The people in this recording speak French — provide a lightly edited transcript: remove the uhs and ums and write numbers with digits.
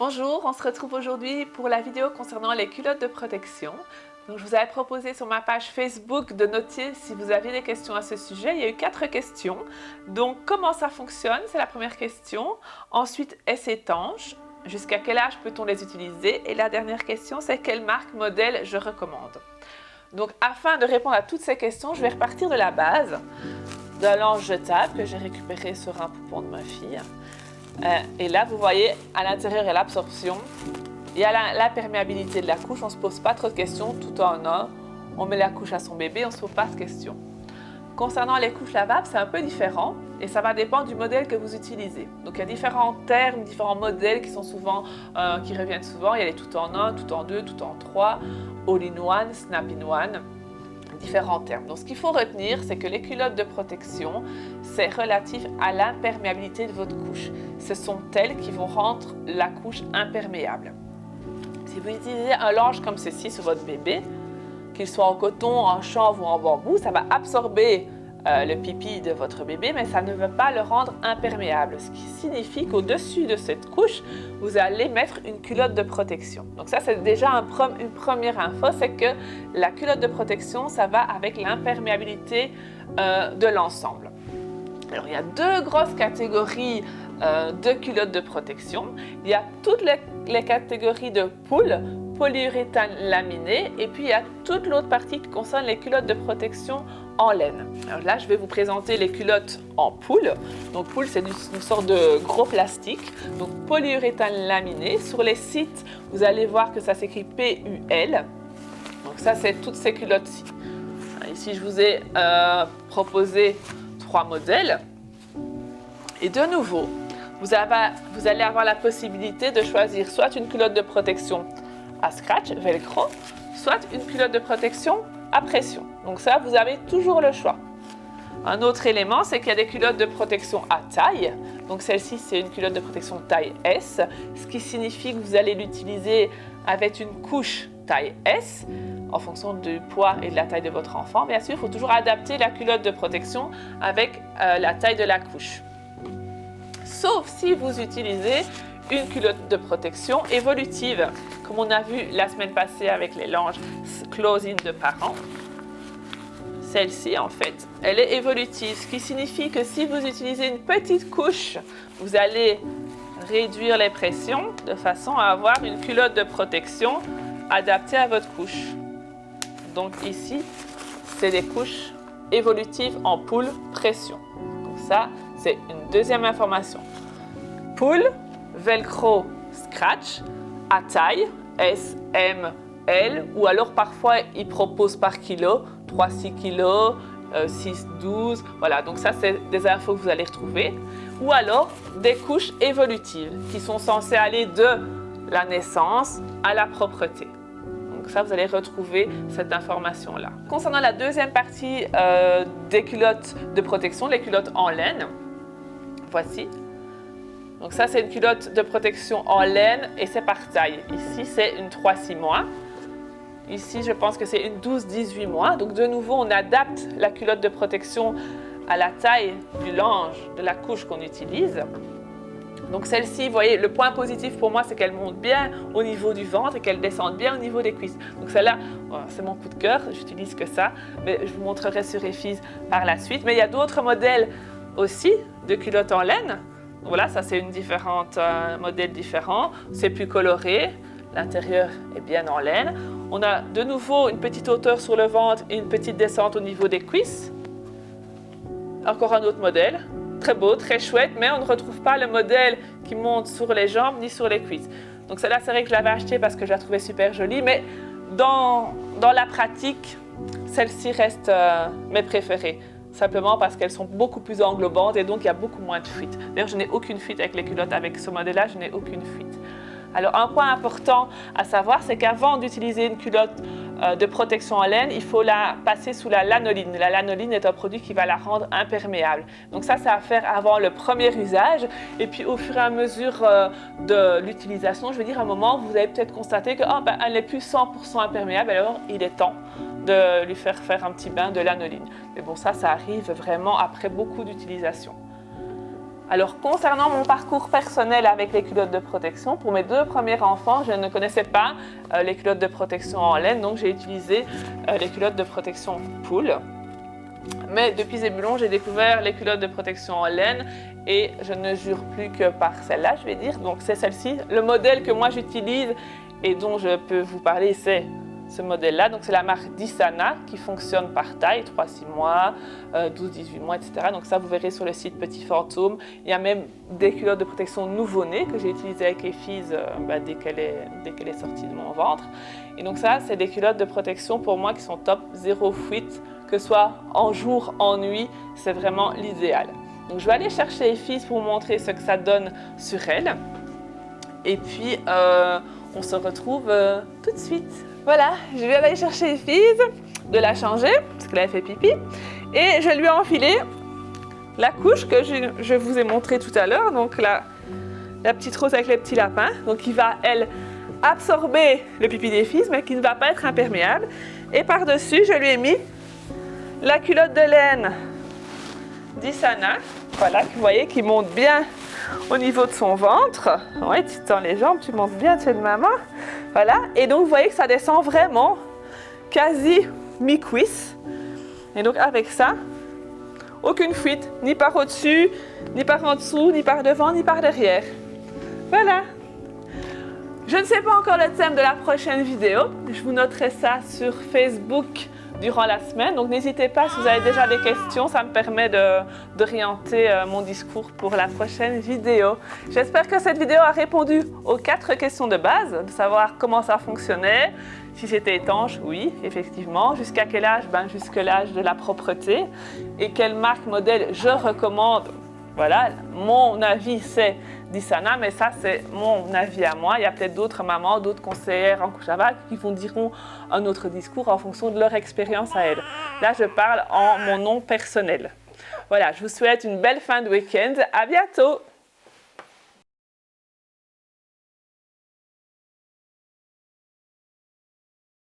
Bonjour, on se retrouve aujourd'hui pour la vidéo concernant les culottes de protection. Donc, je vous avais proposé sur ma page Facebook de noter si vous aviez des questions à ce sujet. Il y a eu 4 questions. Donc, comment ça fonctionne? C'est la première question. Ensuite, est-ce étanche? Jusqu'à quel âge peut-on les utiliser? Et la dernière question, c'est quelle marque, modèle je recommande? Donc, afin de répondre à toutes ces questions, je vais repartir de la base, de la linge jetable que j'ai récupéré sur un poupon de ma fille. Et là, vous voyez, à l'intérieur, il y a l'absorption. Il y a la perméabilité de la couche. On ne se pose pas trop de questions, tout en un. On met la couche à son bébé, on ne se pose pas de questions. Concernant les couches lavables, c'est un peu différent et ça va dépendre du modèle que vous utilisez. Donc, il y a différents termes, différents modèles qui reviennent souvent. Il y a les tout en un, tout en deux, tout en trois, all-in-one, snap-in-one. Différents termes. Donc, ce qu'il faut retenir, c'est que les culottes de protection, c'est relatif à l'imperméabilité de votre couche. Ce sont elles qui vont rendre la couche imperméable. Si vous utilisez un linge comme ceci sur votre bébé, qu'il soit en coton, en chanvre ou en bambou, ça va absorber le pipi de votre bébé, mais ça ne va pas le rendre imperméable. Ce qui signifie qu'au-dessus de cette couche, vous allez mettre une culotte de protection. Donc ça, c'est déjà une première info, c'est que la culotte de protection, ça va avec l'imperméabilité de l'ensemble. Alors, il y a 2 grosses catégories de culottes de protection. Il y a toutes les catégories de poules, polyuréthane laminé, et puis il y a toute l'autre partie qui concerne les culottes de protection en laine. Alors là, je vais vous présenter les culottes en poule. Donc, poule, c'est une sorte de gros plastique. Donc, polyuréthane laminé. Sur les sites, vous allez voir que ça s'écrit PUL. Donc, ça, c'est toutes ces culottes-ci. Ici, je vous ai proposé 3 modèles. Et de nouveau, vous allez avoir la possibilité de choisir soit une culotte de protection à scratch, velcro, soit une culotte de protection à pression. Donc ça, vous avez toujours le choix. Un autre élément, c'est qu'il y a des culottes de protection à taille. Donc celle-ci, c'est une culotte de protection taille S, ce qui signifie que vous allez l'utiliser avec une couche taille S, en fonction du poids et de la taille de votre enfant. Bien sûr, il faut toujours adapter la culotte de protection avec la taille de la couche. Sauf si vous utilisez une culotte de protection évolutive, comme on a vu la semaine passée avec les linges close-in de parents. Celle-ci, en fait, elle est évolutive, ce qui signifie que si vous utilisez une petite couche, vous allez réduire les pressions de façon à avoir une culotte de protection adaptée à votre couche. Donc ici, c'est des couches évolutives en poule pression. Donc ça, c'est une deuxième information. Poule, velcro, scratch, à taille, S, M, L, ou alors parfois ils proposent par kilo, 3-6 kg, 6-12, voilà, donc ça c'est des infos que vous allez retrouver. Ou alors des couches évolutives qui sont censées aller de la naissance à la propreté. Donc ça, vous allez retrouver cette information-là. Concernant la deuxième partie des culottes de protection, les culottes en laine, voici. Donc ça, c'est une culotte de protection en laine et c'est par taille. Ici, c'est une 3-6 mois. Ici, je pense que c'est une 12-18 mois. Donc de nouveau, on adapte la culotte de protection à la taille du linge, de la couche qu'on utilise. Donc celle-ci, vous voyez, le point positif pour moi, c'est qu'elle monte bien au niveau du ventre et qu'elle descende bien au niveau des cuisses. Donc celle-là, c'est mon coup de cœur, j'utilise que ça, mais je vous montrerai sur Effies par la suite. Mais il y a d'autres modèles aussi de culottes en laine. Voilà, ça c'est un modèle différent, c'est plus coloré, l'intérieur est bien en laine. On a de nouveau une petite hauteur sur le ventre et une petite descente au niveau des cuisses. Encore un autre modèle. Très beau, très chouette, mais on ne retrouve pas le modèle qui monte sur les jambes ni sur les cuisses. Donc celle-là, c'est vrai que je l'avais achetée parce que je la trouvais super jolie, mais dans la pratique, celle-ci reste mes préférées. Simplement parce qu'elles sont beaucoup plus englobantes et donc il y a beaucoup moins de fuites. D'ailleurs, je n'ai aucune fuite avec les culottes, avec ce modèle-là, je n'ai aucune fuite. Alors, un point important à savoir, c'est qu'avant d'utiliser une culotte de protection en laine, il faut la passer sous la lanoline. La lanoline est un produit qui va la rendre imperméable. Donc ça, c'est à faire avant le premier usage. Et puis, au fur et à mesure de l'utilisation, je veux dire, à un moment, vous allez peut-être constater que elle n'est plus 100% imperméable, alors il est temps de lui faire faire un petit bain de lanoline. Mais bon, ça arrive vraiment après beaucoup d'utilisation. Alors, concernant mon parcours personnel avec les culottes de protection, pour mes 2 premiers enfants, je ne connaissais pas les culottes de protection en laine, donc j'ai utilisé les culottes de protection poule. Mais depuis Zébulon, j'ai découvert les culottes de protection en laine et je ne jure plus que par celle-là, je vais dire. Donc c'est celle-ci. Le modèle que moi j'utilise et dont je peux vous parler, c'est ce modèle-là. Donc c'est la marque Disana qui fonctionne par taille, 3-6 mois, 12-18 mois, etc. Donc ça, vous verrez sur le site Petit Fantôme. Il y a même des culottes de protection nouveau-nés que j'ai utilisées avec les filles dès qu'elle est sortie de mon ventre. Et donc ça, c'est des culottes de protection pour moi qui sont top, zéro fuite, que ce soit en jour, en nuit, c'est vraiment l'idéal. Donc je vais aller chercher les filles pour vous montrer ce que ça donne sur elles. Et puis, on se retrouve tout de suite. Voilà, je vais aller chercher les filles, de la changer, parce qu'elle a fait pipi. Et je lui ai enfilé la couche que je vous ai montrée tout à l'heure. Donc la petite rose avec les petits lapins. Donc qui va, elle, absorber le pipi des filles, mais qui ne va pas être imperméable. Et par-dessus, je lui ai mis la culotte de laine Disana, voilà, que vous voyez, qui monte bien au niveau de son ventre. Ouais, tu tends les jambes, tu montes bien, tu es de maman. Voilà, et donc vous voyez que ça descend vraiment quasi mi-cuisse. Et donc avec ça, aucune fuite, ni par au-dessus, ni par en dessous, ni par devant, ni par derrière. Voilà. Je ne sais pas encore le thème de la prochaine vidéo. Je vous noterai ça sur Facebook durant la semaine. Donc n'hésitez pas, si vous avez déjà des questions, ça me permet d'orienter mon discours pour la prochaine vidéo. J'espère que cette vidéo a répondu aux 4 questions de base, de savoir comment ça fonctionnait, si c'était étanche, oui, effectivement, jusqu'à quel âge, jusqu'à l'âge de la propreté, et quelle marque, modèle je recommande. Voilà, mon avis c'est Disana, mais ça c'est mon avis à moi. Il y a peut-être d'autres mamans, d'autres conseillères en couche à vague qui diront un autre discours en fonction de leur expérience à elles. Là, je parle en mon nom personnel. Voilà, je vous souhaite une belle fin de week-end. À bientôt!